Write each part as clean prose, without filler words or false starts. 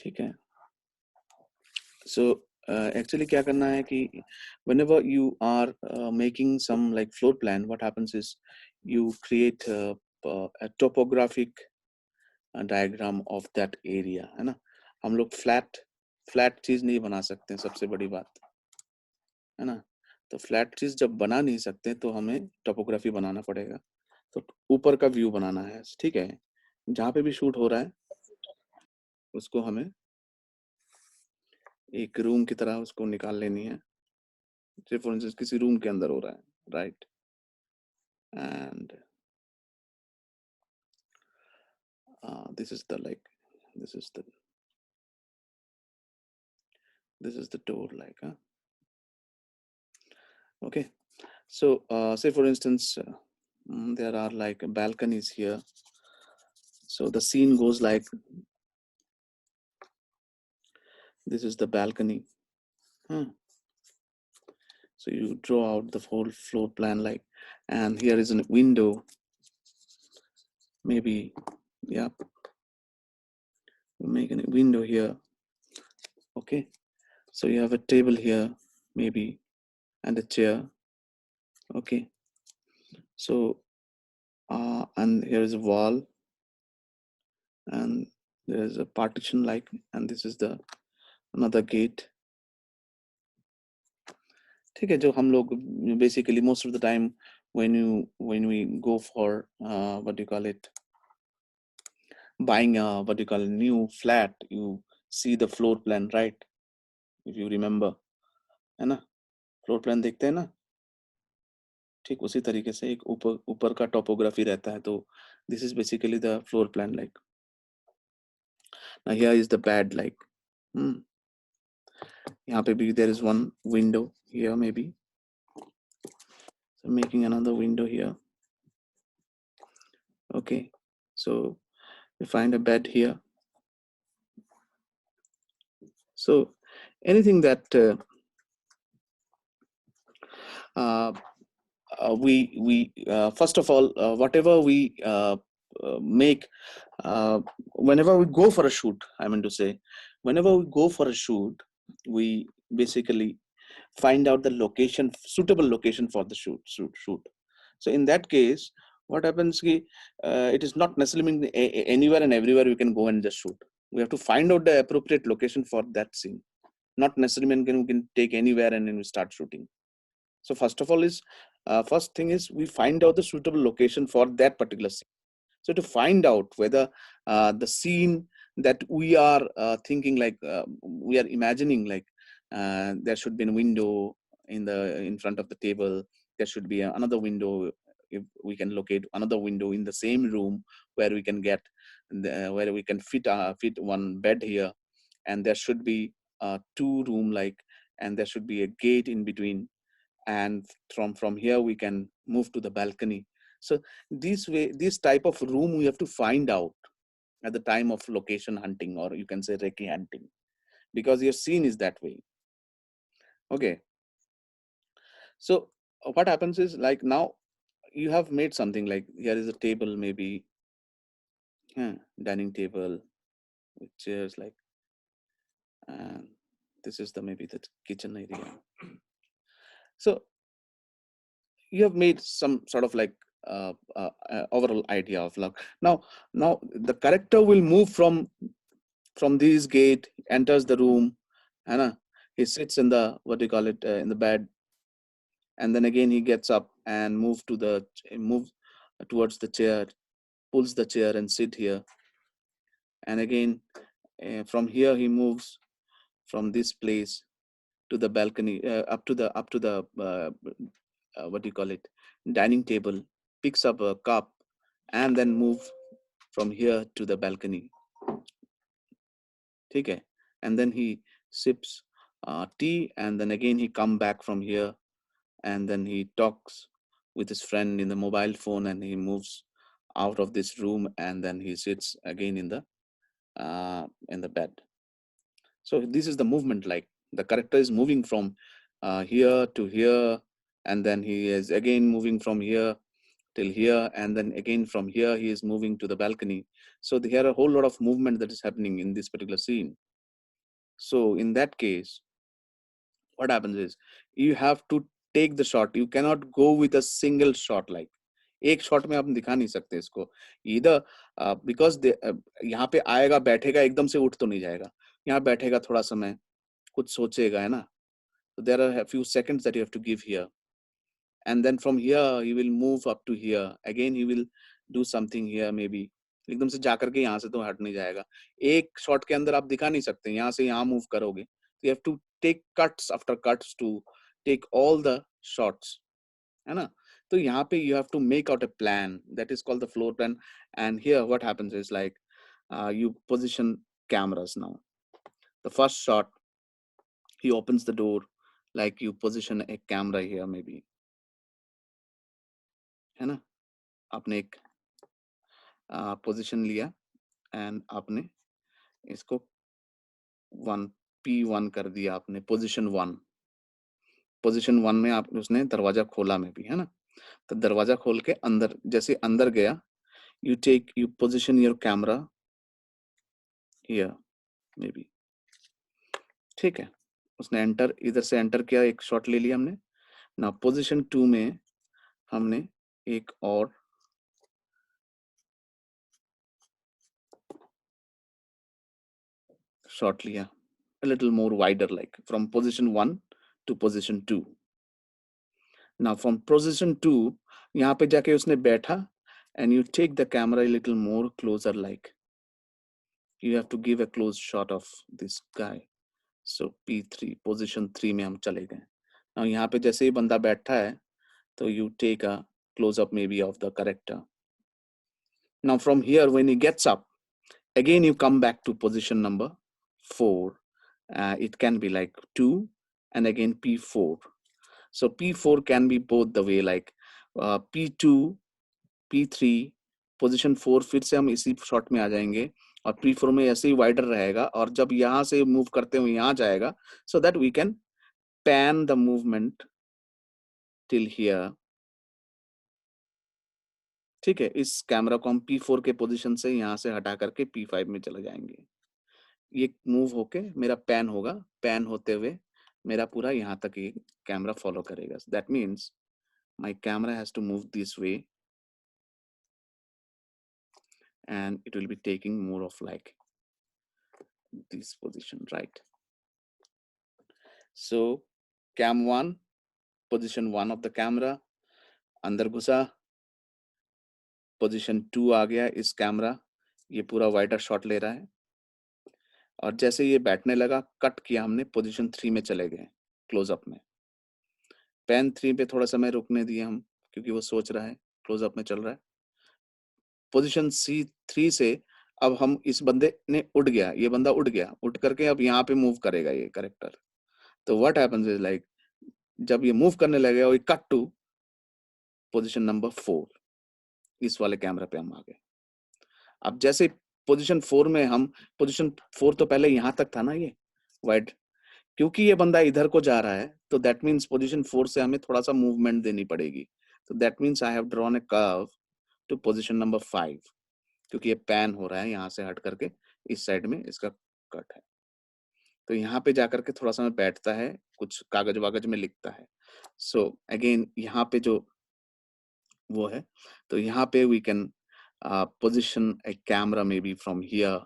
ठीक है. So actually क्या करना है कि whenever you are making some like floor plan, what happens is you create a topographic diagram of that area, है ना. हम लोग फ्लैट चीज नहीं बना सकते, सबसे बड़ी बात है ना. तो फ्लैट चीज जब बना नहीं सकते तो हमें टोपोग्राफी बनाना पड़ेगा. तो ऊपर का व्यू बनाना है, ठीक है. जहाँ पे भी शूट हो रहा है उसको हमें एक रूम की तरह उसको निकाल लेनी है. फॉर इंस्टेंस किसी रूम के अंदर हो रहा है, right. And this is the like this is the door like okay. So say for instance there are like balconies here. So the scene goes like this is the balcony. So you draw out the whole floor plan like, and here is a window, maybe. Yeah, make a window here. Okay, so you have a table here maybe and a chair. Okay, so and here is a wall and there is a partition like, and this is the another gate. ठीक है. जो हम लोग basically most of the time when we go for what do you call it, buying a what do you call a new flat, you see the floor plan, right? If you remember, है ना, floor plan देखते हैं ना. ठीक उसी तरीके से एक ऊपर का टोपोग्राफी रहता है. तो this is basically the floor plan like. Now here is the bed like. यहाँ पे भी there is one window here maybe. So making another window here. Okay, so we find a bed here. So anything that we first of all whatever we make whenever we go for a shoot, I mean to say, whenever we go for a shoot, we basically find out the location, suitable location for the shoot. So in that case, what happens is it is not necessarily mean anywhere and everywhere we can go and just shoot. We have to find out the appropriate location for that scene. Not necessarily mean we can take anywhere and then we start shooting. So first of all is first thing is we find out the suitable location for that particular scene. So to find out whether the scene that we are thinking like we are imagining like there should be a window in front of the table, there should be another window, if we can locate another window in the same room where we can get where we can fit one bed here, and there should be two room like, and there should be a gate in between, and from here we can move to the balcony. So this type of room we have to find out at the time of location hunting, or you can say recce hunting, because your scene is that way. Okay, so what happens is like now you have made something like, here is a table maybe, dining table with chairs like, and this is the maybe the kitchen area. So you have made some sort of like overall idea of love. Now the character will move from this gate, enters the room, and he sits in the what do you call it in the bed, and then again he gets up and move towards the chair, pulls the chair and sit here, and again from here he moves from this place to the balcony, up to the what do you call it, dining table, picks up a cup, and then move from here to the balcony. Okay, and then he sips tea, and then again he come back from here, and then he talks with his friend in the mobile phone, and he moves out of this room, and then he sits again in the bed. So this is the movement, like the character is moving from here to here, and then he is again moving from here till here, and then again from here he is moving to the balcony. So there are a whole lot of movement that is happening in this particular scene. So in that case, what happens is you have to take the shot. You cannot go with a single shot. Like एक shot में आप दिखा नहीं सकते इसको इधर, because यहाँ पे आएगा बैठेगा एकदम से उठ तो नहीं जाएगा, यहाँ बैठेगा थोड़ा समय कुछ सोचेगा, है ना. So there are a few seconds that you have to give here, and then from here he will move up to here, again he will do something here maybe. एकदम से जाकर के यहाँ से तो हट नहीं जाएगा. एक शॉट के अंदर आप दिखा नहीं सकते यहाँ से यहाँ मूव करोगे. You have to take cuts after cuts to take all the shots, है ना. तो यहाँ पे you have to make out a plan that is called the floor plan. And here what happens is like you position cameras now. The first shot, he opens the door, like you position a camera here maybe, है ना. आपने एक position लिया and आपने इसको 1P1 कर दिया आपने, पोजीशन 1 में आप उसने दरवाजा खोला में भी, है ना. तो दरवाजा खोल के अंदर जैसे अंदर गया, you position your camera here maybe. ठीक है, उसने एंटर इधर से एंटर किया, एक शॉट ले लिया हमने ना. पोजीशन 2 में हमने एक और शॉट लिया, a little more wider, like from position 1 to position 2. Now from position 2 यहाँ पे जाके उसने बैठा and you take the camera a little more closer, like you have to give a close shot of this guy. So P3 position 3 में हम चले गए. Now यहाँ पे जैसे ही बंदा बैठा है तो you take a close up maybe of the character. Now from here when he gets up, again you come back to position number 4. It can be like 2 and again P4. So P4 can be both the way, like P2, P3, position 4 फिर से हम इसी shot में आ जाएंगे और P4 में ऐसे ही wider रहेगा और जब यहाँ से मूव करते हुए यहाँ जाएगा, so that we can pan the movement till here. ठीक है, इस कैमरा को हम P4 के पोजीशन से यहाँ से हटा करके P5 में चले जाएंगे. ये मूव होके मेरा पैन होगा, पैन होते हुए मेरा पूरा यहाँ तक ये कैमरा फॉलो करेगा. That means my camera has to move this way and it will be taking more of like this position, right? So cam 1, position 1 of the camera, अंदर घुसा, पोजीशन 2 आ गया इस कैमरा, ये पूरा वाइडर शॉट ले रहा है और जैसे ये बैठने लगा कट किया हमने, पोजीशन 3 में चले गए क्लोजअप में. पैन 3 पे थोड़ा समय रुकने दिए हम क्योंकि वो सोच रहा है, क्लोजअप में चल रहा है. पोजीशन C3 से अब हम इस बंदे ने उठ गया, ये बंदा उठ गया, उठ करके अब यहाँ पे मूव करेगा ये कैरेक्टर. तो व्हाट हैपेंस इज लाइक जब ये मूव करने लगेगा वो कट टू पोजीशन नंबर 4, इस वाले कैमरा पे हम आ गए. अब जैसे पोजीशन 4 में हम, पोजीशन 4 तो पहले यहाँ तक था ना ये वाइड, क्योंकि ये बंदा इधर को जा रहा है तो दैट मीन्स पोजीशन 4 से हमें थोड़ा सा मूवमेंट देनी पड़ेगी. तो that means I have drawn a curve to position number 5, क्योंकि ये पैन हो रहा है यहाँ से हट करके इस साइड में इसका कट है. तो यहाँ पे जाकर के थोड़ा समय बैठता है, कुछ कागज वागज में लिखता है. सो अगेन यहाँ पे जो वो है, तो यहाँ पे we can position a camera maybe from here,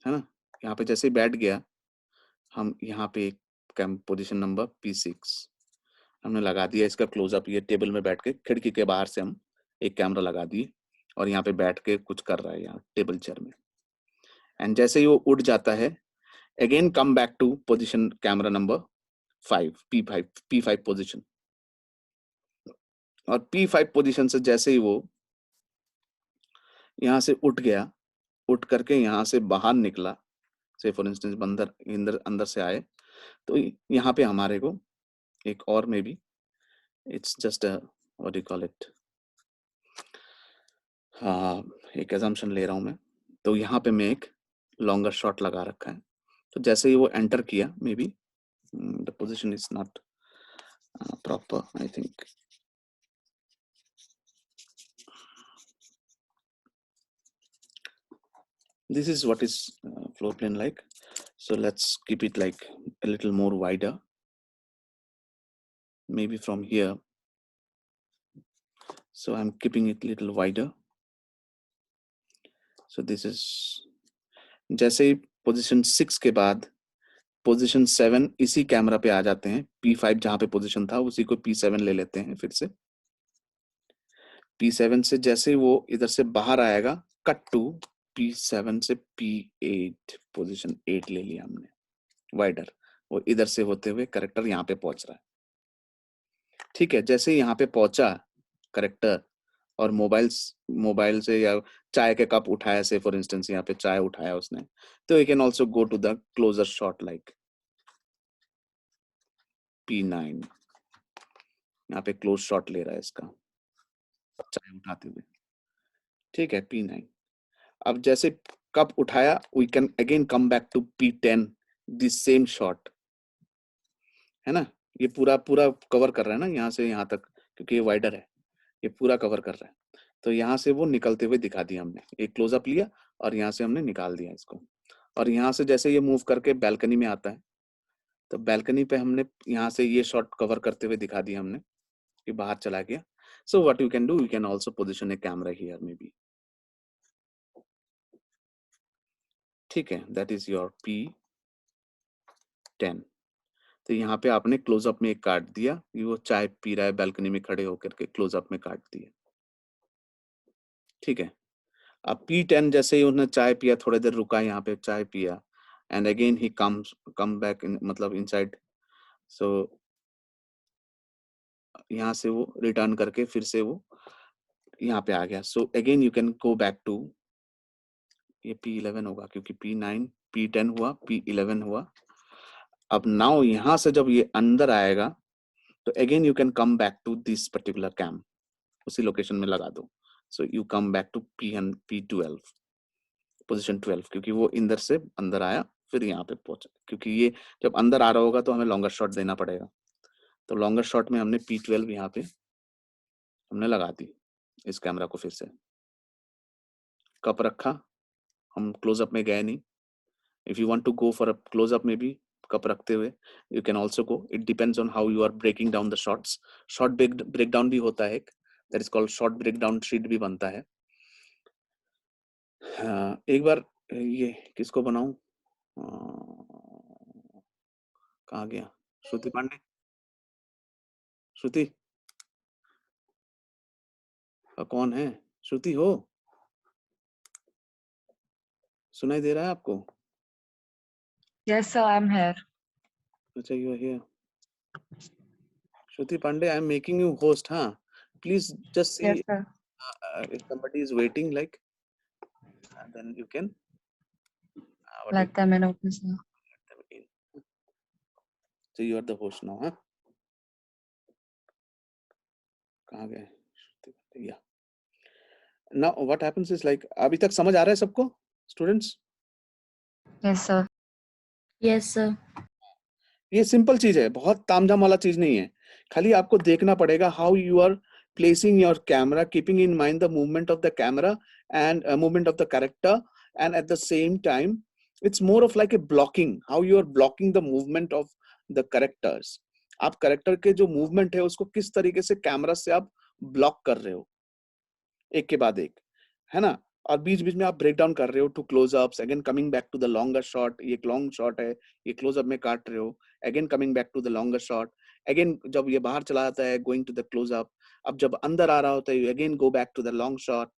है ना. यहाँ पे जैसे ही बैठ गया हम यहाँ पे एक पोजिशन नंबर P6 हमने लगा दिया इसका क्लोजअप. ये टेबल में बैठ के खिड़की के बाहर से हम एक कैमरा लगा दिए और यहाँ पे बैठ के कुछ कर रहा है यहाँ टेबल चेयर में. एंड जैसे ही वो उठ जाता है again come back to position camera number 5, P5 position. और P5 पोजीशन से जैसे ही वो यहाँ से उठ गया, उठ करके यहाँ से बाहर निकला, से फॉर इंस्टेंस बंदर अंदर से आए, तो यहाँ पे हमारे को एक और में भी it's just what you call it, हाँ एक एजम्पशन ले रहा हूँ मैं. तो यहाँ पे मैं एक लॉन्गर शॉट लगा रखा है. तो जैसे ही वो एंटर किया may be the position is not proper, I think. This is what is floor plane like. So let's keep it like a little more wider, maybe from here. So I'm keeping it a little wider. So this is, जैसे ही position 6 के बाद position 7 इसी camera पे आ जाते हैं, P5 जहां पे position था उसी को P7 ले लेते हैं फिर से। P7 से जैसे वो इधर से बाहर आएगा, कट टू P7 से P8, पोजीशन 8 ले लिया हमने वाइडर। वो इधर से होते हुए करेक्टर यहाँ पे पहुंच रहा है। ठीक है, जैसे यहाँ पे पहुंचा करेक्टर और मोबाइल से या चाय के कप उठाया, से फॉर इंस्टेंस यहाँ पे चाय उठाया उसने, तो you can also go to the closer shot like P9। यहाँ पे क्लोज शॉट ले रहा है इसका चाय उठाते हुए। ठीक है, P9। अब जैसे कप उठाया, we can again come back to P10, this same shot, है ना। ये पूरा पूरा कवर कर रहा है ना यहाँ से यहाँ तक, क्योंकि ये वाइडर है, ये पूरा कवर कर रहा है। तो यहाँ से वो निकलते हुए दिखा दिया हमने, एक क्लोजअप लिया और यहाँ से हमने निकाल दिया इसको। और यहाँ से जैसे ये मूव करके बैल्कनी में आता है, तो बैल्कनी पे हमने यहाँ से ये शॉट कवर करते हुए दिखा दिया हमने कि बाहर चला गया। So what you can do, you can also position a camera here may be. ठीक है, दैट इज योर P10। तो यहाँ पे आपने क्लोजअप में एक काट दिया, ये वो चाय पी रहा है बैल्कनी में खड़े होकर के, क्लोजअप में काट दिया। ठीक है, अब P10 जैसे ही उन्होंने चाय पिया, थोड़ी देर रुका यहाँ पे, चाय पिया, and again he come back in, मतलब इनसाइड। सो यहाँ से वो रिटर्न करके फिर से वो यहाँ पे आ गया। So again you can go back to, ये P11 होगा क्योंकि P9 P10 हुआ, P11 हुआ। अब नाउ यहाँ से जब ये अंदर आएगा, तो again you can come back to this particular cam, उसी लोकेशन में लगा दो। So you come back to P12, position 12, क्योंकि वो इंदर से अंदर आया फिर यहाँ पे पहुंचा, क्योंकि ये जब अंदर आ रहा होगा तो हमें लॉन्गर शॉट देना पड़ेगा। तो लॉन्गर शॉट में हमने P12 यहाँ पे हमने लगा दी इस कैमरा को। फिर से कप रखा, हम क्लोजअप में गए नहीं। If you want to go for a close up में भी कप रखते हुए you can also go, it depends on how you are breaking down the shots. Short break down भी होता है एक, that is called short break down sheet भी बनता है। एक बार ये किसको बनाऊं, कहाँ गया श्रुति पांडे, श्रुति कौन है, श्रुति हो, सुनाई दे रहा है आपको? Yes, sir, I'm here. अच्छा, you are here. Shruti Pandey, I am making you host, हाँ, please just see Yes, sir. if somebody is waiting, like then you can what Let them in, okay, sir. let them in. So you are the host now, huh? कहाँ गए श्रुति पांडे? या now what happens is like, अभी तक समझ आ रहा है सबको students? Yes, sir. Yes, sir. ये सिंपल चीज है, बहुत तामझाम वाला चीज नहीं है। खाली आपको देखना पड़ेगा how you are placing your camera, keeping in mind the movement of the camera and movement of the character, and at the same time it's more of like a blocking, how you are blocking the movement of the characters। आप character के जो movement है उसको किस तरीके से camera से आप ब्लॉक कर रहे हो एक के बाद एक, है ना। और बीच बीच में आप ब्रेक डाउन कर रहे हो to close ups, again coming back to the longer shot, ये एक लॉन्ग शॉट है, ये क्लोजअप में काट रहे हो, again coming back to the longer shot, again जब ये बाहर चला जाता है गोइंग टू द क्लोजअप, अब जब अंदर आ रहा होता है again go back to the long shot,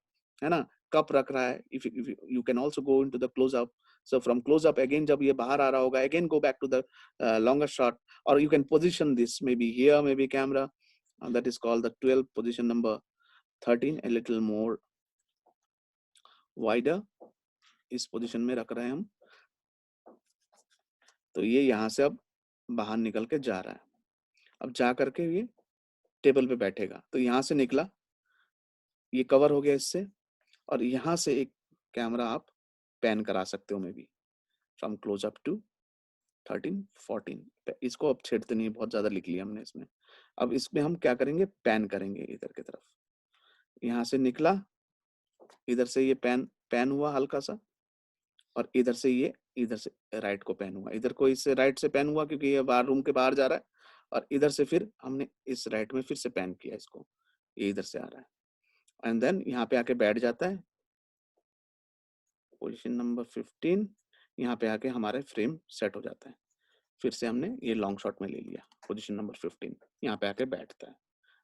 है ना। कप रख रहा है, if you can also go into the closeup. So from closeup again जब ये बाहर आ रहा होगा again go back to the longer shot, और you can position this maybe here, maybe camera, that is called the 12 position number 13, a little more wider, इस position में रख रहे हैं हम। तो ये यहाँ से अब बाहर निकल के जा रहा है, अब जा करके ये टेबल पे बैठेगा, तो यहाँ से निकला, ये कवर हो गया इससे, और यहाँ से एक कैमरा आप पैन करा सकते हो maybe from close up to 13 14। इसको अब छेड़ते नहीं, बहुत ज्यादा लिख लिया हमने इसमें। अब इसमें हम क्या करेंगे, पैन करेंगे इधर की तरफ, यहाँ से निकला, इधर से ये पैन हुआ हल्का सा, और इधर से ये इधर से राइट को पैन हुआ, इधर को इससे राइट से पैन हुआ क्योंकि ये बाहर रूम के बाहर जा रहा है, और इधर से फिर हमने इस राइट में फिर से पैन किया इसको, ये इधर से आ रहा है एंड देन यहाँ पे आके बैठ जाता है पोजीशन नंबर 15। यहाँ पे आके हमारे फ्रेम सेट हो जाता है, फिर से हमने ये लॉन्ग शॉट में ले लिया पोजीशन नंबर 15, यहाँ पे आके बैठता है।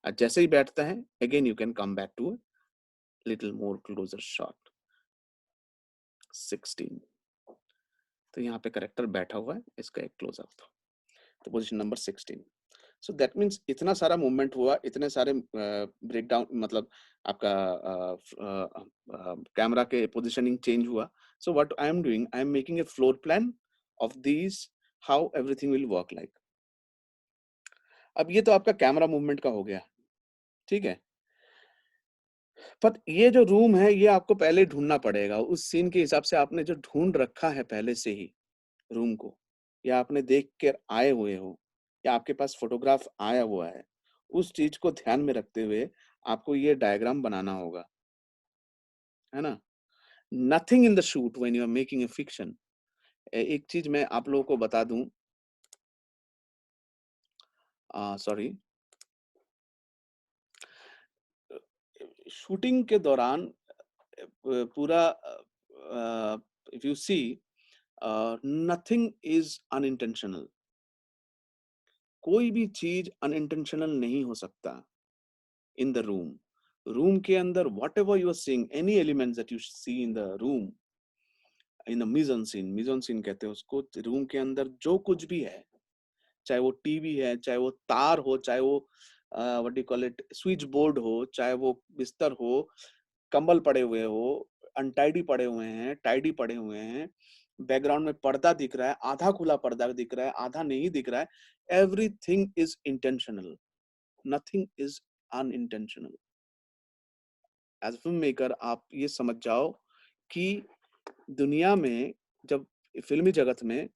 और जैसे ही बैठता है again you can come back to little more closer shot 16। तो यहाँ पे करेक्टर बैठा हुआ है, इसका एक क्लोजअप, तो position number 16। So that means इतना सारा मूवमेंट हुआ, इतने सारे ब्रेकडाउन, मतलब आपका कैमरा के पोजीशनिंग चेंज हुआ। So what I am doing, I am making a floor plan of these, how everything will work like. अब ये तो आपका कैमरा मूवमेंट का हो गया, ठीक है, पर ये जो रूम है ये आपको पहले ढूंढना पड़ेगा उस सीन के हिसाब से, आपने जो ढूंढ रखा है पहले से ही रूम को, या आपने देख कर आए हुए हो, या आपके पास फोटोग्राफ आया हुआ है, उस चीज को ध्यान में रखते हुए आपको ये डायग्राम बनाना होगा, है ना। Nothing in the shoot when you are making a fiction. एक चीज मैं आप लोगों को बता दूं, सॉरी, शूटिंग के दौरान पूरा, if you see, nothing is unintentional. कोई भी चीज अनइंटेंशनल नहीं हो सकता इन द रूम के अंदर। Whatever you are seeing, any elements that you see in the room, in mise en scene कहते हैं उसको, रूम के अंदर जो कुछ भी है, चाहे वो टीवी है, चाहे वो तार हो, चाहे वो what do call it switch board हो, चाहे वो बिस्तर हो, कंबल पड़े हुए हो, अनटाइडी पड़े हुए हैं, टाइडी पड़े हुए हैं, बैकग्राउंड में पर्दा दिख रहा है, आधा खुला पर्दा दिख रहा है, आधा नहीं दिख रहा है, everything is intentional, nothing is unintentional. As filmmaker आप ये समझ जाओ कि दुनिया में, जब फिल्मी जगत में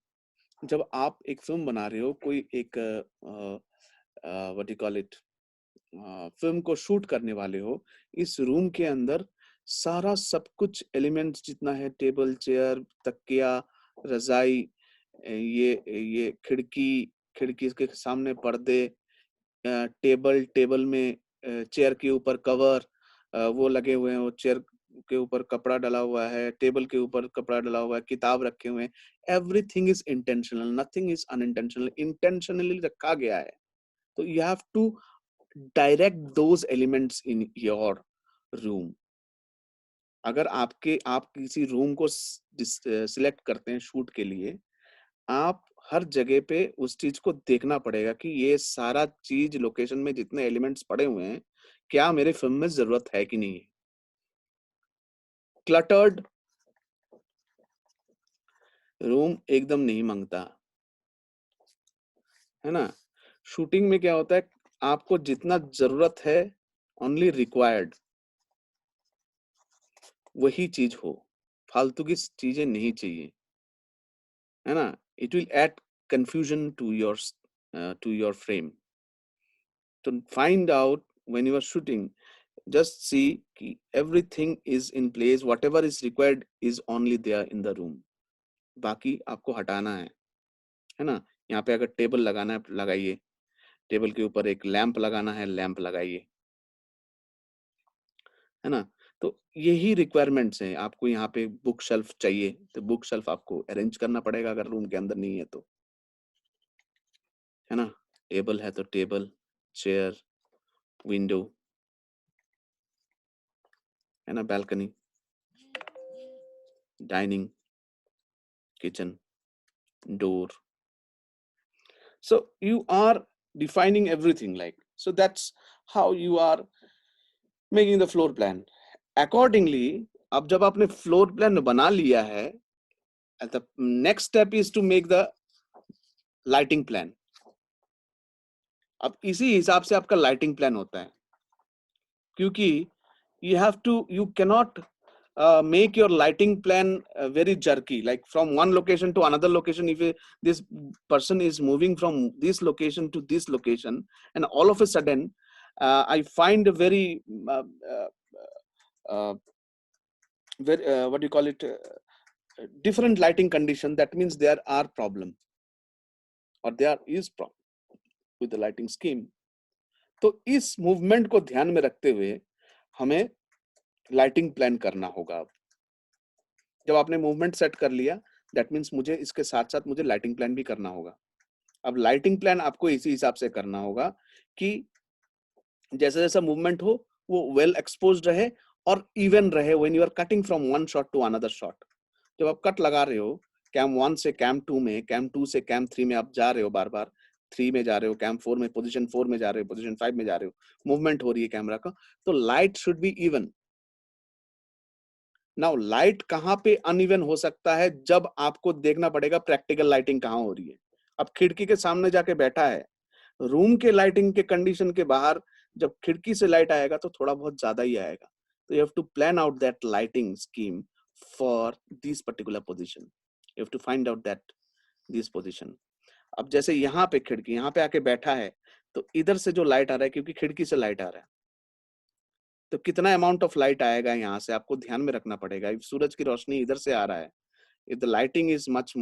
जब आप एक फिल्म बना रहे हो, कोई एक what you call it film को शूट करने वाले हो, इस रूम के अंदर सारा सब कुछ एलिमेंट्स जितना है, टेबल, चेयर, तकिया, रजाई, ये खिड़की, खिड़की के सामने पर्दे, टेबल में चेयर के ऊपर कवर वो लगे हुए हैं, वो चेयर के ऊपर कपड़ा डला हुआ है, टेबल के ऊपर कपड़ा डला हुआ है, किताब रखे हुए हैं, everything is intentional, nothing is unintentional, intentionally रखा गया है। तो you have to direct those elements in your room. अगर आप किसी रूम को सिलेक्ट करते हैं शूट के लिए, आप हर जगह पे उस चीज को देखना पड़ेगा कि ये सारा चीज लोकेशन में जितने एलिमेंट्स पड़े हुए हैं, क्या मेरे फिल्म में जरूरत है कि नहीं है। क्लटर्ड रूम एकदम नहीं मांगता, है ना। शूटिंग में क्या होता है, आपको जितना जरूरत है, ओनली रिक्वायर्ड, वही चीज हो, फालतू की चीजें नहीं चाहिए, है ना। It will add confusion to your frame. To find out when you are shooting, just see कि everything is in place, whatever is required is only there in the room, बाकी आपको हटाना है ना। यहाँ पे अगर टेबल लगाना है, लगाइए, टेबल के ऊपर एक लैंप लगाना है, लैंप लगाइए, है ना। तो यही रिक्वायरमेंट्स हैं। आपको यहाँ पे बुक शेल्फ चाहिए, तो बुक शेल्फ आपको अरेंज करना पड़ेगा अगर रूम के अंदर नहीं है तो, है ना। टेबल है तो टेबल, चेयर, विंडो, है ना, balcony, dining, kitchen, door. So you are defining everything, like, so that's how you are making the floor plan accordingly. अब जब आपने फ्लोर प्लान बना लिया है, the next step is to make the lighting plan. अब इसी हिसाब से आपका लाइटिंग प्लान होता है, क्योंकि you cannot make your lighting plan very jerky, like from one location to another location. If this person is moving from this location to this location, and all of a sudden I find a very what do you call it, different lighting condition, that means there are problem or there is problem with the lighting scheme. तो इस movement को ध्यान में रखते हुए हमें lighting plan करना होगा। अब जब आपने मूवमेंट सेट कर लिया, दैट मीन्स मुझे इसके साथ साथ मुझे लाइटिंग प्लान भी करना होगा। अब लाइटिंग प्लान आपको इसी हिसाब से करना होगा कि जैसा जैसा मूवमेंट हो वो वेल एक्सपोज्ड रहे और इवन रहे when you are cutting from one shot to another shot. जब आप कट लगा रहे हो कैम 1 से कैम 2 में, कैम 2 से कैम 3 में आप जा रहे हो, बार बार 3 में जा रहे हो, कैम 4 में, पोजीशन 4 में जा रहे हो, पोजीशन 5 में जा रहे हो, मूवमेंट हो रही है कैमरा का, तो light should be even. Now light कहां पे अनइवन हो सकता है? जब आपको देखना पड़ेगा प्रैक्टिकल लाइटिंग कहां हो रही है। अब खिड़की के सामने जाके बैठा है, रूम के लाइटिंग के कंडीशन के बाहर जब खिड़की से लाइट आएगा तो थोड़ा बहुत ज्यादा ही आएगा। तो you have to plan out that lighting scheme for this particular position, you have to find out that this position. अब जैसे यहाँ पे खिड़की, यहाँ पे आके बैठा है तो इधर से जो लाइट आ रहा है, क्योंकि खिड़की से लाइट आ रहा है, तो कितना अमाउंट ऑफ लाइट आएगा यहाँ से आपको ध्यान में रखना पड़ेगा। इफ सूरज की रोशनी इधर से आ रहा है, if the lighting is much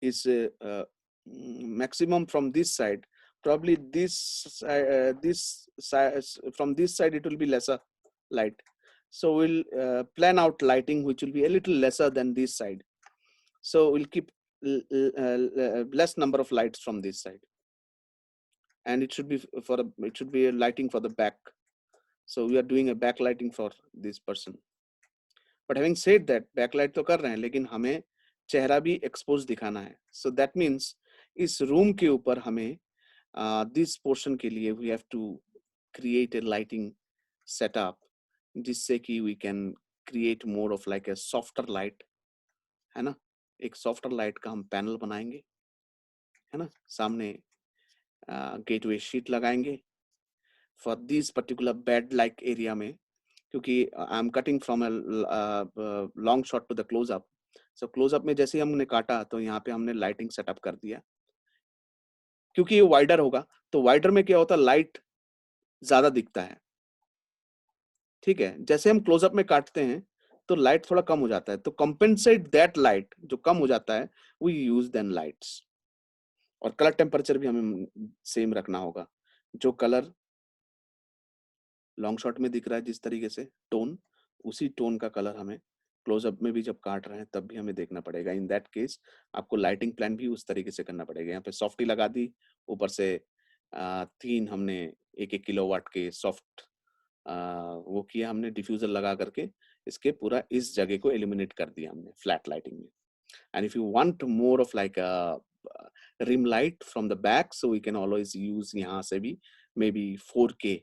is maximum from this side, probably this side, from this side it will be lesser light, so we'll plan out lighting which will be a little lesser than this side, so we'll keep less number of lights from this side, and it should be a lighting for the back, so we are doing a backlighting for this person. But having said that, backlight तो कर रहे हैं लेकिन हमें चेहरा भी expose दिखाना है। So that means इस रूम के ऊपर हमें this portion के लिए we have to create a lighting setup जिससे कि we can create more of like a softer light, है ना। एक softer light का हम पैनल बनाएंगे, है ना, सामने गेटवे शीट लगाएंगे for this particular bed like area में, क्योंकि I am cutting from long shot to the close up. So close up में जैसे ही हमने काटा तो यहाँ पे हमने लाइटिंग सेटअप कर दिया, क्योंकि ये वाइडर होगा तो वाइडर में क्या होता है, लाइट ज्यादा दिखता है, ठीक है। जैसे हम क्लोजअप में काटते हैं तो लाइट थोड़ा कम हो जाता है, तो कंपेंसेट दैट लाइट जो कम हो जाता है वी यूज देन लाइट्स। और कलर टेम्परेचर भी हमें सेम रखना होगा, जो कलर लॉन्ग शॉट में दिख रहा है जिस तरीके से टोन, उसी टोन का कलर हमें क्लोजअप में भी जब काट रहे हैं तब भी हमें देखना पड़ेगा। इन दैट केस आपको लाइटिंग प्लान भी उस तरीके से करना पड़ेगा। यहाँ पे सॉफ्टी लगा दी, ऊपर से 3 हमने 1-1 किलोवाट के सॉफ्ट वो किया हमने, डिफ्यूजर लगा करके इसके पूरा इस जगह को एलिमिनेट कर दिया हमने फ्लैट लाइटिंग में। And if you want more of like rim light from the back, so we can always use यहाँ से भी मे बी 4K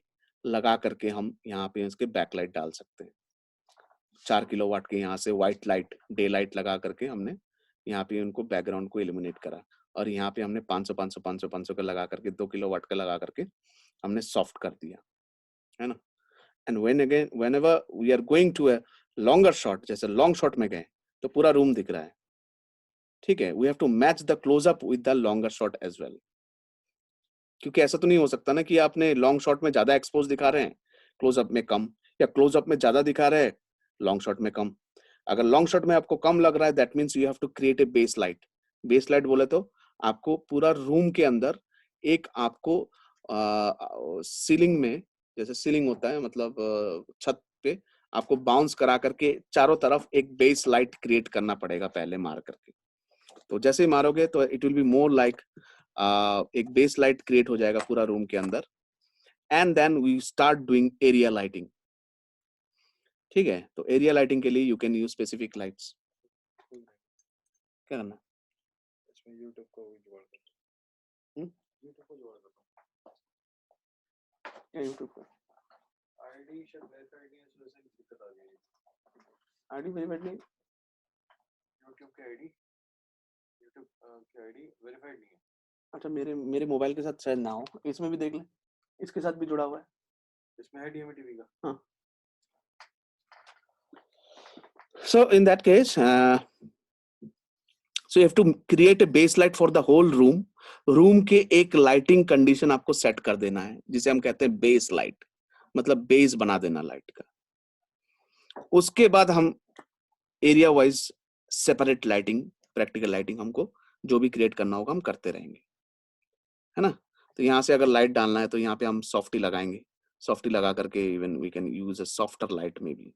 लगा करके हम यहाँ पे इसके बैकलाइट डाल सकते हैं। 4 किलोवाट के यहाँ से व्हाइट लाइट, डे लाइट लगा करके हमने यहाँ पे उनको बैकग्राउंड को एलिमिनेट करा, और यहाँ पे हमने 500 का लगा करके 2 किलोवाट का लगा करके हमने सॉफ्ट कर दिया, है ना। And whenever we are going to a longer shot, जैसे लॉन्ग शॉट में गए तो पूरा रूम दिख रहा है, ठीक है। we have to match the close up with the longer shot as well, क्योंकि ऐसा तो नहीं हो सकता ना कि आपने लॉन्ग शॉट में ज्यादा एक्सपोज दिखा रहे हैं, क्लोजअप में कम, या क्लोजअप में ज्यादा दिखा रहे हैं, लॉन्ग शॉट में कम। अगर लॉन्ग शॉट में आपको कम लग रहा है, that means you have to create a base light. Base light बोले तो आपको पूरा रूम के अंदर एक आपको सीलिंग में, जैसे सीलिंग होता है मतलब छत पे, आपको बाउंस करा करके चारों तरफ एक बेस लाइट क्रिएट करना पड़ेगा पहले मार करके। तो जैसे ही मारोगे तो it will be more like एक बेस लाइट क्रिएट हो जाएगा पूरा रूम के अंदर, and then we start doing area lighting, ठीक है। तो एरिया लाइटिंग के लिए you can use specific lights. क्या करना, इसमें YouTube को भी जोड़ दो, YouTube को जोड़ दो, क्या YouTube का आईडी शायद वेरीफाइड नहीं है, इसलिए से दिक्कत आ गई। आईडी वेरीफाइड नहीं, YouTube की आईडी वेरीफाइड नहीं है। अच्छा मेरे मोबाइल के साथ शायद ना हो, इसमें भी देख ले, इसके साथ भी जुड़ा हुआ है, इसमें है DMA TV का। हाँ। So in that case, so you have to create a base light for the whole room. Room के एक लाइटिंग कंडीशन आपको सेट कर देना है, जिसे हम कहते हैं बेस लाइट, मतलब बेस बना देना लाइट का। उसके बाद हम area wise separate lighting, practical lighting हमको जो भी क्रिएट करना होगा हम करते रहेंगे, है ना। तो यहाँ से अगर लाइट डालना है तो यहाँ पे हम सॉफ्टी लगाएंगे, सॉफ्टी लगा करके even we can use a softer light में भी,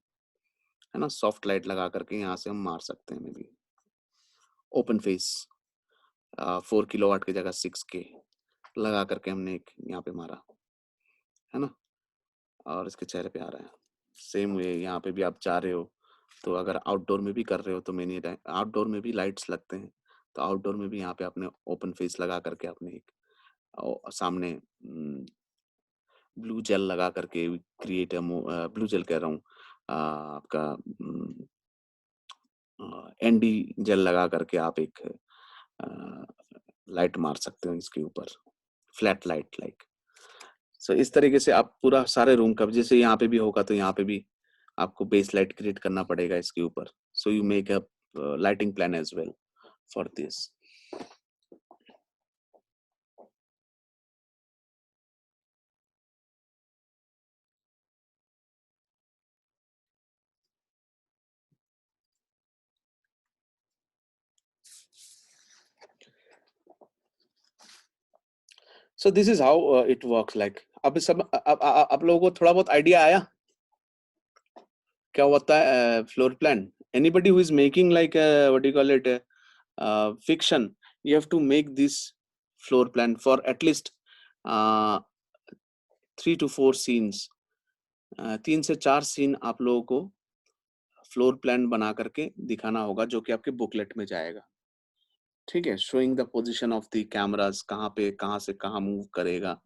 है ना। सॉफ्ट लाइट लगा करके यहाँ से हम मार सकते हैं, may be open face 4 kilowatt की जगह 6K लगा करके हमने एक यहाँ पे मारा, है ना, और इसके चेहरे पे आ रहा है। सेम वे यहाँ पे भी आप जा रहे हो तो अगर आउटडोर में भी कर रहे हो तो मैंने आउटडोर में भी लाइट्स लगते हैं, तो आउटडोर में भी यहाँ पे आपने ओपन फेस लगा करके आपने एक सामने ब्लू जेल लगा करके क्रिएट ब्लू जेल कह रहा हूँ, आपका एनडी जेल लगा करके आप एक लाइट मार सकते हो इसके ऊपर, फ्लैट लाइट लाइक। सो इस तरीके से आप पूरा सारे रूम का, जैसे यहाँ पे भी होगा तो यहाँ पे भी आपको बेस लाइट क्रिएट करना पड़ेगा इसके ऊपर। So you make a lighting plan as well for this. So this is how it works like। अब सब आप लोगों को थोड़ा बहुत आइडिया आया क्या होता है floor plan? Anybody who is making like what do you call it, fiction, you have to make this floor plan for at least 3 to 4 scenes। 3 से 4 सीन आप लोगों को फ्लोर प्लान बना करके दिखाना होगा जो कि आपके बुकलेट में जाएगा, ठीक है। Showing the position of the cameras, कहाँ पे कहाँ से कहाँ मूव करेगा,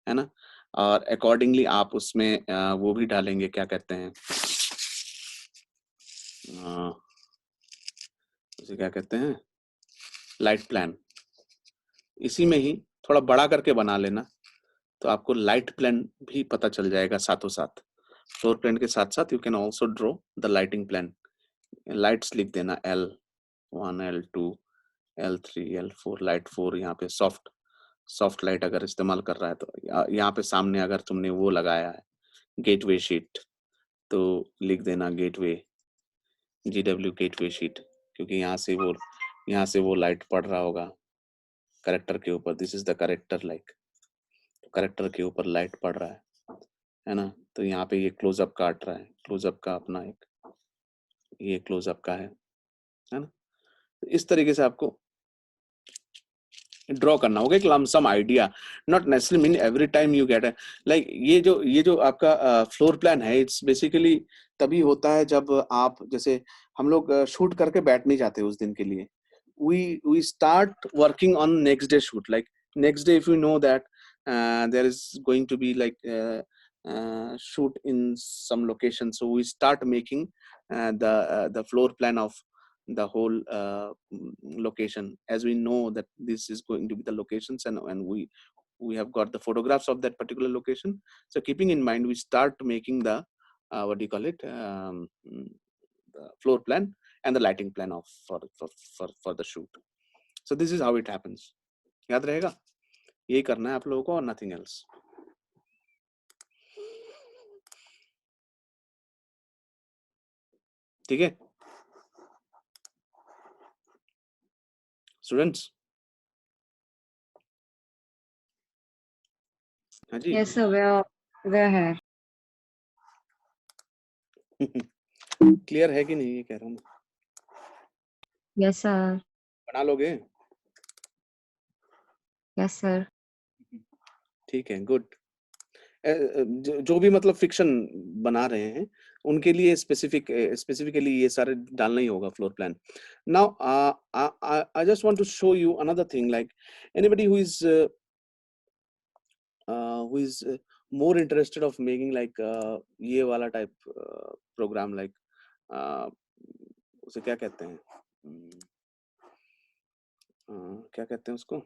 है ना। और अकॉर्डिंगली आप उसमें वो भी डालेंगे, क्या कहते हैं उसे क्या कहते हैं, लाइट प्लान। इसी में ही थोड़ा बड़ा करके बना लेना तो आपको लाइट प्लान भी पता चल जाएगा साथों साथ। फ्लोर प्लान के साथ साथ you can also draw the lighting plan. Lights लिख देना L1 L2 L3 L4, light 4 यहाँ पे सॉफ्ट लाइट अगर इस्तेमाल कर रहा है तो यहाँ पे सामने अगर तुमने वो लगाया है गेटवे शीट तो लिख देना गेटवे GW गेटवे शीट, क्योंकि यहाँ से वो लाइट पड़ रहा होगा करेक्टर के ऊपर। This is the character like, character के ऊपर लाइट पड़ रहा है ना। तो यहाँ पे ये क्लोजअप काट रहा है, क्लोजअप का अपना एक ये क्लोजअप का है ना। तो इस तरीके से आपको ड्रॉ करना होगा एक lump sum idea, not necessary mean every time you get like ये जो आपका फ्लोर प्लान है, इट्स बेसिकली तभी होता है जब आप, जैसे हम लोग शूट करके बैठ नहीं जाते उस दिन के लिए। we start working on next day shoot, like next day if you know that there is going to be like shoot in some location, so we start making the floor plan of the whole location, as we know that this is going to be the locations, and we have got the photographs of that particular location. So keeping in mind, we start making the what do you call it, the floor plan and the lighting plan of for the shoot. So this is how it happens। याद रहेगा, यही करना है आप लोगों को और nothing else। ठीक है स्टूडेंट्स? हाँ जी। Yes, sir. We're here. Clear है कि नहीं ये कह रहा हूँ? Yes, sir. बना लोगे? Yes, sir. ठीक है, गुड। जो भी मतलब फिक्शन बना रहे हैं उनके लिए स्पेसिफिकली ये सारे डालना ही होगा floor plan. Now I just want to show you another thing, like anybody who is more interested of making like ये वाला टाइप प्रोग्राम, लाइक उसे क्या कहते हैं, क्या कहते हैं उसको,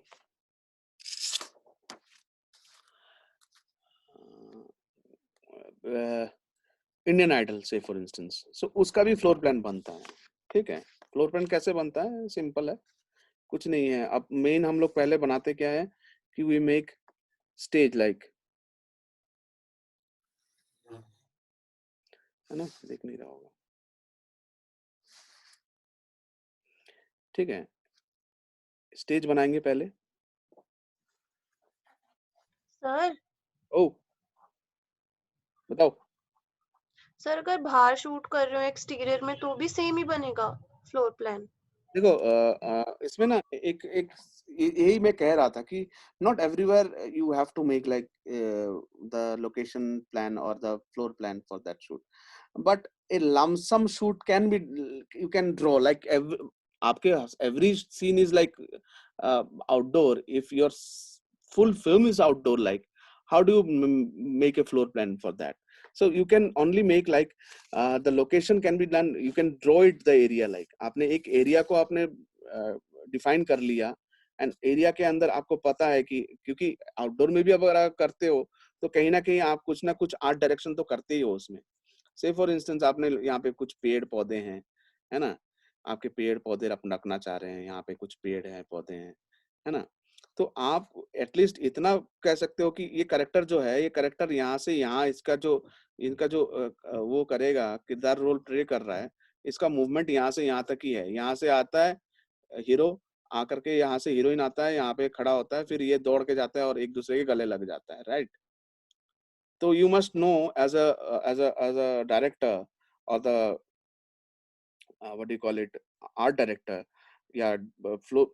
इंडियन आइडल से फॉर इंस्टेंस। सो उसका भी फ्लोर प्लान बनता है, ठीक है। फ्लोर प्लान कैसे बनता है? सिंपल है, कुछ नहीं है। अब मेन हम लोग पहले बनाते क्या है कि वी मेक स्टेज लाइक, है ना, देख नहीं रहा होगा। ठीक है, स्टेज बनाएंगे पहले। सर ओ बताओ। सर अगर बाहर शूट कर रहे हो एक्सटीरियर में तो भी सेम ही बनेगा फ्लोर प्लान? देखो इसमें ना एक एक यही मैं कह रहा था कि not everywhere you have to make like the location plan और the floor plan for that shoot, but a lumpsum shoot can be, you can draw like आपके every scene is like outdoor, if your full film is outdoor, like how do you make a floor plan for that? So you can only make like the location can be done, you can draw it the area, like आपने एक area को आपने define कर लिया, and area के अंदर आपको पता है कि क्योंकि आउटडोर में भी अगर आप करते हो तो कहीं ना कहीं आप कुछ ना कुछ आर्ट डायरेक्शन तो करते ही हो उसमें। से फॉर इंस्टेंस आपने यहाँ पे कुछ पेड़ पौधे हैं, है ना, आपके पेड़ पौधे आप रखना चाह रहे हैं, यहाँ पे कुछ पेड़ हैं पौधे हैं, है ना, तो आप एटलीस्ट इतना कह सकते हो कि ये करेक्टर जो है, ये करेक्टर यहाँ से यहाँ इसका जो इनका जो वो करेगा, किरदार रोल प्ले कर रहा है, इसका मूवमेंट यहाँ से यहाँ तक ही है। यहाँ से आता है हीरो, आकर के यहाँ से हीरोइन आता है, यहाँ पे खड़ा होता है, फिर ये दौड़ के जाता है और एक दूसरे के गले लग जाता है, राइट? तो you must know as a director और the what do you call it, art director या फ्लो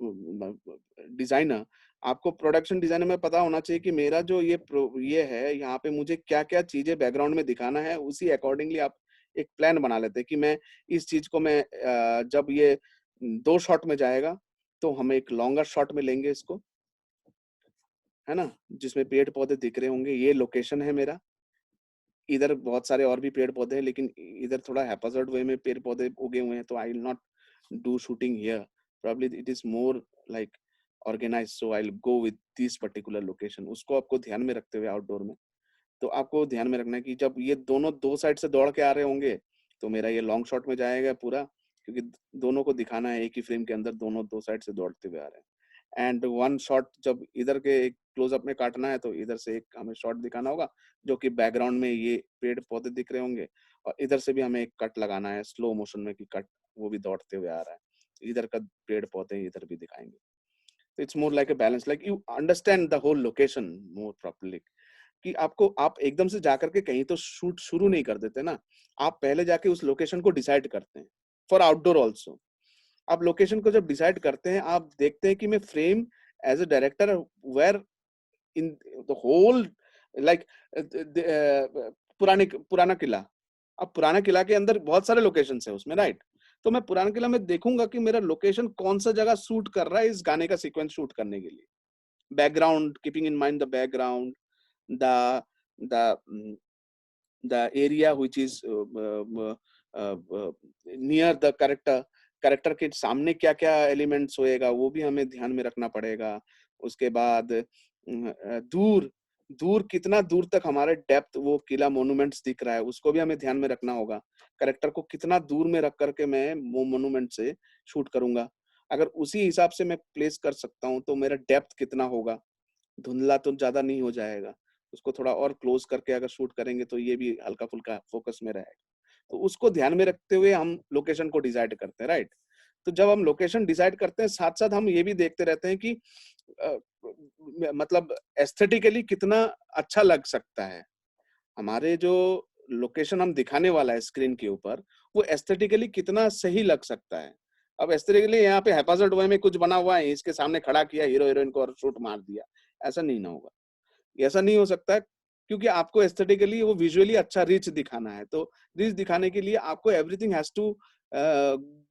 डिजाइनर, आपको प्रोडक्शन डिजाइनर में पता होना चाहिए कि मेरा जो ये है, यहाँ पे मुझे क्या क्या चीजें बैकग्राउंड में दिखाना है, उसी अकॉर्डिंगली आप एक प्लान बना लेते हैं कि मैं इस चीज को मैं जब ये 2 शॉट में जाएगा तो हम एक लॉन्गर शॉट में लेंगे इसको, है ना, जिसमें पेड़ पौधे दिख रहे होंगे, ये लोकेशन है मेरा, इधर बहुत सारे और भी पेड़ पौधे हैं लेकिन इधर थोड़ा हैपhazard वे में पेड़ पौधे उगे हुए हैं, तो I will not do shooting here, probably it is more like organized, so I will go with this particular location. उसको आपको ध्यान में रखते हुए आउटडोर में, तो आपको ध्यान में रखना है कि जब ये दोनों 2 साइड से दौड़ के आ रहे होंगे तो मेरा ये लॉन्ग शॉट में जाएगा पूरा, क्योंकि दोनों को दिखाना है एक ही फ्रेम के अंदर दोनों 2 साइड से दौड़ते हुए आ रहे हैं। एंड 1 शॉट जब इधर के एक क्लोजअप में काटना है तो इधर से एक हमें शॉट दिखाना होगा जो कि बैकग्राउंड में ये पेड़ पौधे दिख रहे होंगे, और इधर से भी हमें एक कट लगाना है स्लो मोशन में कि कट वो भी दौड़ते हुए आ रहा है, इधर का पेड़ पौधे इधर भी दिखाएंगे। तो it's more like a balance, like you understand the whole location more properly, कि आपको आप एकदम से जाकर के कहीं तो शूट शुरू नहीं कर देते ना, आप पहले जाके उस लोकेशन को डिसाइड करते हैं फॉर आउटडोर ऑल्सो। आप लोकेशन को जब डिसाइड करते हैं, आप देखते हैं कि मैं frame as a director where in the whole, like Purana Qila, अब पुराना किला के अंदर बहुत सारे लोकेशन है उसमें, राइट? तो मैं पुराना किला में देखूंगा कि मेरा लोकेशन कौन सा जगह शूट कर रहा है इस गाने का सीक्वेंस शूट करने के लिए, background, keeping in mind the background, the the the area which is near the character के सामने क्या क्या एलिमेंट्स होएगा वो भी हमें ध्यान में रखना पड़ेगा। उसके बाद दूर दूर कितना दूर तक हमारे डेप्थ वो किला मोन्यूमेंट्स दिख रहा है उसको भी हमें ध्यान में रखना होगा। कैरेक्टर को कितना दूर में रख करके मैं वो मोन्यूमेंट से शूट करूंगा, अगर उसी हिसाब से मैं प्लेस कर सकता हूँ तो मेरा डेप्थ कितना होगा, धुंधला तो ज्यादा नहीं हो जाएगा, उसको थोड़ा और क्लोज करके अगर शूट करेंगे तो ये भी हल्का फुल्का फोकस में रहेगा। तो उसको ध्यान में रखते हुए हम लोकेशन को डिसाइड करते हैं, राइट? तो जब हम लोकेशन डिसाइड करते हैं साथ साथ हम ये भी देखते रहते हैं कि मतलब एस्थेटिकली कितना अच्छा लग सकता है, हमारे जो लोकेशन हम दिखाने वाला है स्क्रीन के ऊपर वो एस्थेटिकली कितना सही लग सकता है। अब एस्थेटिकली यहाँ पे हैपhazard वे में कुछ बना हुआ है, इसके सामने खड़ा किया हीरो हीरोइन को और शूट मार दिया, ऐसा नहीं ना होगा, ऐसा नहीं हो सकता है, क्योंकि आपको एस्थेटिकली वो विजुअली अच्छा रिच दिखाना है। तो रिच दिखाने के लिए आपको everything has to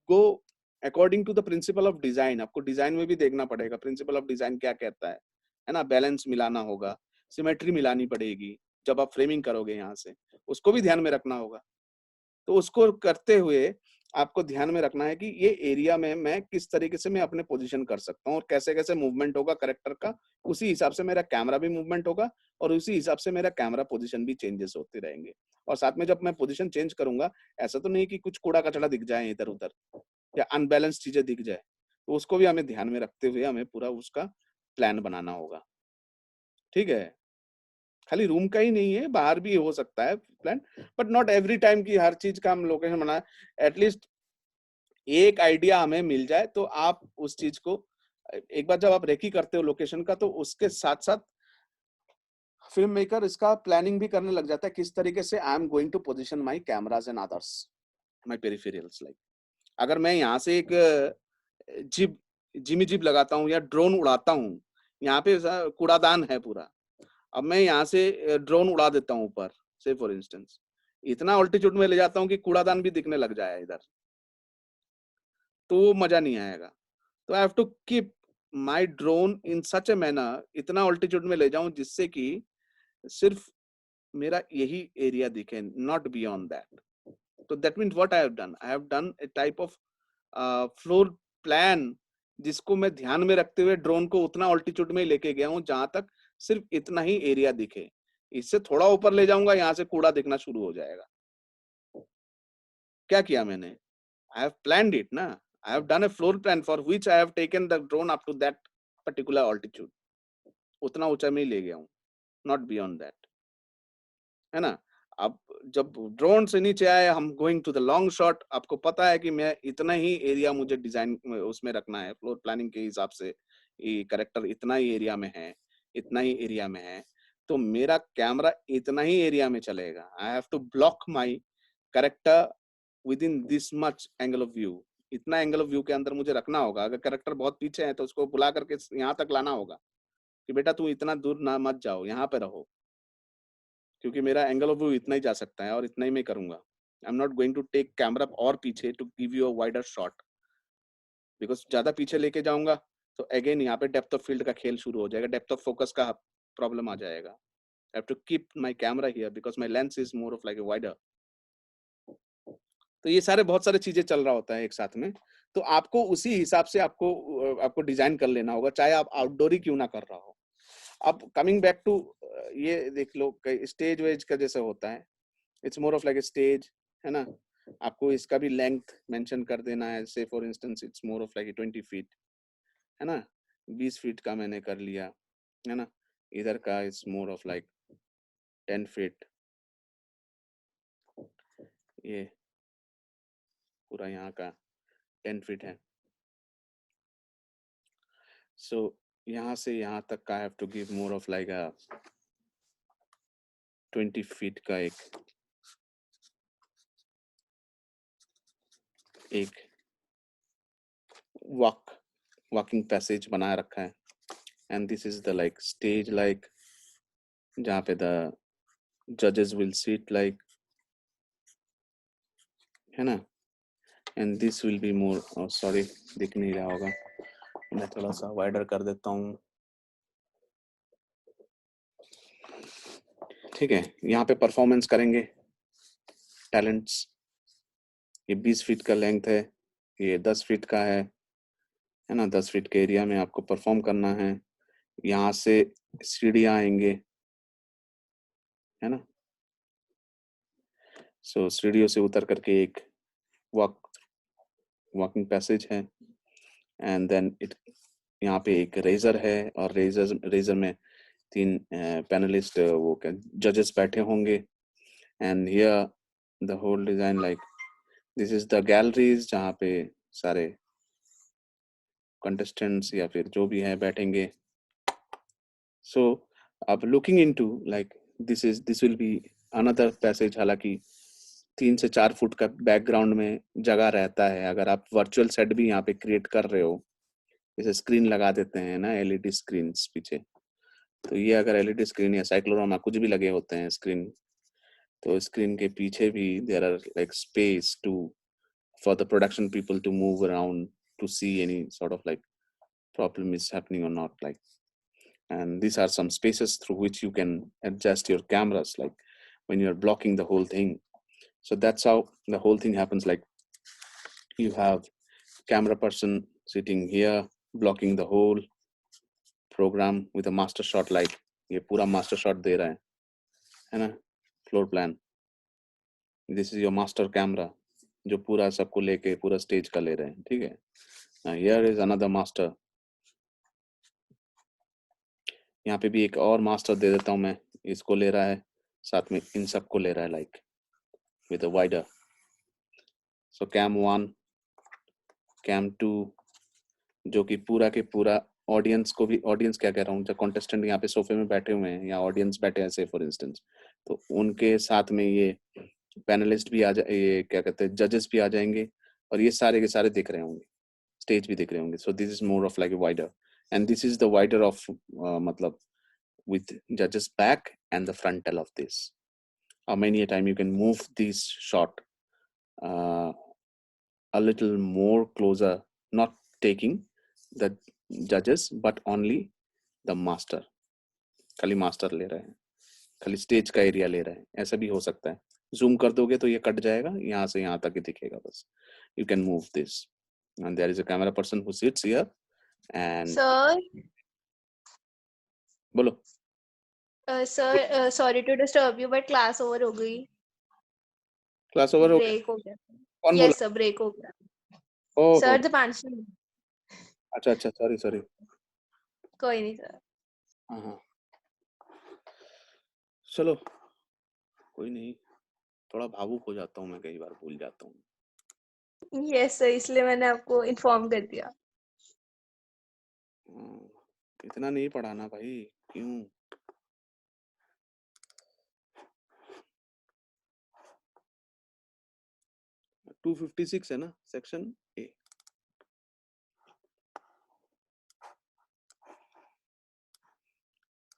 go according to the principle of design. आपको डिजाइन में भी देखना पड़ेगा प्रिंसिपल ऑफ डिजाइन क्या कहता है ना, बैलेंस मिलाना होगा, सिमेट्री मिलानी पड़ेगी जब आप फ्रेमिंग करोगे, यहाँ से उसको भी ध्यान में रखना होगा। तो उसको करते हुए आपको ध्यान में रखना है कि ये एरिया में मैं किस तरीके से मैं अपने पोजीशन कर सकता हूँ और कैसे कैसे मूवमेंट होगा कैरेक्टर का, उसी हिसाब से मेरा कैमरा भी मूवमेंट होगा और उसी हिसाब से मेरा कैमरा पोजीशन भी चेंजेस होते रहेंगे। और साथ में जब मैं पोजीशन चेंज करूंगा, ऐसा तो नहीं कि कुछ कूड़ा कचड़ा दिख जाए इधर उधर या अनबैलेंस चीजें दिख जाए, तो उसको भी हमें ध्यान में रखते हुए हमें पूरा उसका प्लान बनाना होगा। ठीक है, खाली रूम का ही नहीं है, बाहर भी हो सकता है plan, but not every time की हर चीज का हम लोकेशन बनाए। एटलीस्ट एक आइडिया हमें मिल जाए तो आप उस चीज को एक बार जब आप रेकी करते हो लोकेशन का, तो उसके साथ साथ फिल्म मेकर इसका प्लानिंग भी करने लग जाता है किस तरीके से I am going to position my cameras and others my peripherals. Like अगर मैं यहाँ से एक जिप जिमी जिप लगाता हूँ या ड्रोन उड़ाता हूँ, यहाँ पे कूड़ादान है पूरा, अब मैं यहाँ से ड्रोन उड़ा देता हूँ ऊपर से फॉर इंस्टेंस, इतना ऑल्टीट्यूड में ले जाता हूँ कि कूड़ादान भी दिखने लग जाए इधर, तो वो मजा नहीं आएगा। तो I have to keep my drone in such a manner, इतना ऑल्टीट्यूड में ले जाऊं जिससे कि सिर्फ मेरा यही एरिया दिखे, नॉट बियॉन्ड दैट। तो that means what I have done A type of floor plan जिसको मैं ध्यान में रखते हुए ड्रोन को उतना ऑल्टीट्यूड में लेके गया हूं जहां तक सिर्फ इतना ही एरिया दिखे। इससे थोड़ा ऊपर ले जाऊंगा, यहाँ से कूड़ा दिखना शुरू हो जाएगा। क्या किया मैंने? आई हैव प्लान्ड इट ना, I have done a floor plan for which I have taken the drone up to that particular altitude. उतना ऊंचा में ही ले गया हूँ, not beyond that, है ना। अब जब ड्रोन से नीचे आए, हम going to the long shot, आपको पता है कि मैं इतना ही एरिया मुझे डिजाइन उसमें रखना है, फ्लोर प्लानिंग के हिसाब से ये करेक्टर इतना ही एरिया में है, इतना ही एरिया में है, तो मेरा कैमरा इतना ही एरिया में चलेगा। I have to block my character within this much angle of view, इतना एंगल ऑफ व्यू के अंदर मुझे रखना होगा। अगर कैरेक्टर बहुत पीछे है तो उसको बुला करके यहाँ तक लाना होगा कि बेटा तू इतना दूर ना मत जाओ, यहाँ पे रहो, क्योंकि मेरा एंगल ऑफ व्यू इतना ही जा सकता है और इतना ही मैं करूंगा। I am not going to take camera और पीछे to give you a wider shot, because ज्यादा पीछे लेके जाऊंगा तो अगेन यहाँ पे डेप्थ ऑफ फील्ड का खेल शुरू हो जाएगा, डेप्थ ऑफ फोकस का प्रॉब्लम आ जाएगा। I have to keep my camera here because my lens is more of like a wider. तो ये सारे बहुत सारे चीजें चल रहा होता है एक साथ में, तो आपको उसी हिसाब से आपको डिजाइन कर लेना होगा, चाहे आप आउटडोर ही क्यों ना कर रहा हो। अब कमिंग बैक टू ये देख लो, स्टेज वेज का जैसे होता है, it's more of like a stage, है ना। आपको इसका भी लेंथ मेंशन कर देना है, से for instance it's more of like 20 feet, है ना, 20 फीट का मैंने कर लिया, है ना। इधर का it's more of like 10 feet, ये पूरा यहाँ का 10 फीट है। सो यहाँ से यहाँ तक का I have to give more of like a 20 feet का एक वॉकिंग पैसेज बना रखा है। And this is the like stage, like जहाँ पे द जजेस विल सीट, लाइक, है ना। And this will be more, sorry दिख नहीं रहा होगा, मैं थोड़ा सा वाइडर कर देता हूँ, ठीक है। यहाँ पे परफॉर्मेंस करेंगे टैलेंट्स, ये 20 फीट का लेंथ है, ये 10 फीट का है ना। 10 फीट के एरिया में आपको परफॉर्म करना है। यहाँ से सीढ़ियाँ आएंगे, है ना। सो सीढ़ियों से उतर करके एक वॉकिंग पैसेज है। एंड देन यहाँ पे एक रेजर है, और रेजर में 3 पैनलिस्ट वो जजेस बैठे होंगे। And here the whole design, like this is the galleries जहाँ पे सारे कंटेस्टेंट्स या फिर जो भी है बैठेंगे। सो अब looking into like this will be another passage. हालांकि 3 से 4 फुट का बैकग्राउंड में जगह रहता है। अगर आप वर्चुअल सेट भी यहाँ पे क्रिएट कर रहे हो, जैसे स्क्रीन लगा देते हैं ना, एलईडी स्क्रीन पीछे, तो ये अगर एलईडी स्क्रीन या साइक्लोरामा कुछ भी लगे होते हैं स्क्रीन, तो स्क्रीन के पीछे भी there are like space to for the production people to move around to see any sort of like problem is happening or not, like, and these are some spaces through which you can adjust your cameras, like when you're blocking the whole thing. So that's how the whole thing happens. Like you have camera person sitting here blocking the whole program with a master shot, like ये पूरा master shot दे रहा है ना, floor plan. This is your master camera जो पूरा सबको लेके पूरा स्टेज का ले रहे हैं, ठीक है। Now here is another master, यहाँ पे भी एक और मास्टर दे देता हूँ मैं, इसको ले रहा है, साथ में इन सबको ले रहा है, like with a wider. So cam 1 cam 2 जो कि पूरा के पूरा ऑडियंस को भी, ऑडियंस क्या कह रहा हूँ, जब कॉन्टेस्टेंट यहाँ पे सोफे में बैठे हुए हैं या ऑडियंस बैठे हैं से फॉर इंस्टेंस, तो उनके साथ में ये पैनलिस्ट भी आ जाए, ये क्या कहते हैं, जजेस भी आ जाएंगे और ये सारे के सारे दिख रहे होंगे, स्टेज भी दिख रहे होंगे. So this is more of like wider, and this is the wider of मतलब with judges back and the frontal of this. Many a time you can move this shot a little more closer, not taking the judges but only the master. खाली master ले रहे हैं, खाली stage का area ले रहे हैं, ऐसा भी हो सकता है. जूम कर दोगे तो ये कट जाएगा, यहाँ से यहाँ तक ही दिखेगा बस. You can move this and there is a camera person who sits here and sir बोलो. Sir sorry to disturb you but class over हो गई, क्लास ओवर हो गया? ब्रेक हो गया. कौन बोला? यस सर ब्रेक हो गया. Oh sir Deepanshu. अच्छा अच्छा, सॉरी सॉरी. कोई नहीं सर. हाँ, चलो कोई नहीं, थोड़ा भावुक हो जाता हूँ मैं, कई बार भूल जाता हूँ. यस सर इसलिए मैंने आपको इन्फॉर्म कर दिया. इतना नहीं पढ़ाना भाई, क्यों? टू 256 है ना सेक्शन ए.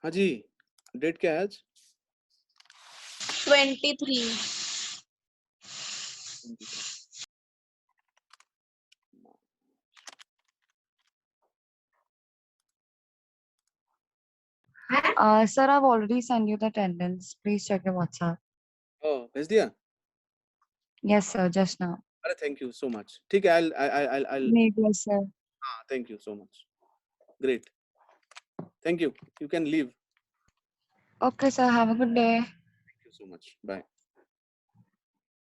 हाँ जी, डेट क्या है आज? 23. Sir, I've already sent you the attendance. Please check your WhatsApp. ओह भेज दिया? Yes, sir, just now. अरे थैंक यू सो मच. ठीक है, I'll Yes, sir. हाँ, thank you so much. Great, thank you. You can leave. Okay, sir, have a good day. Thank you so much. Bye.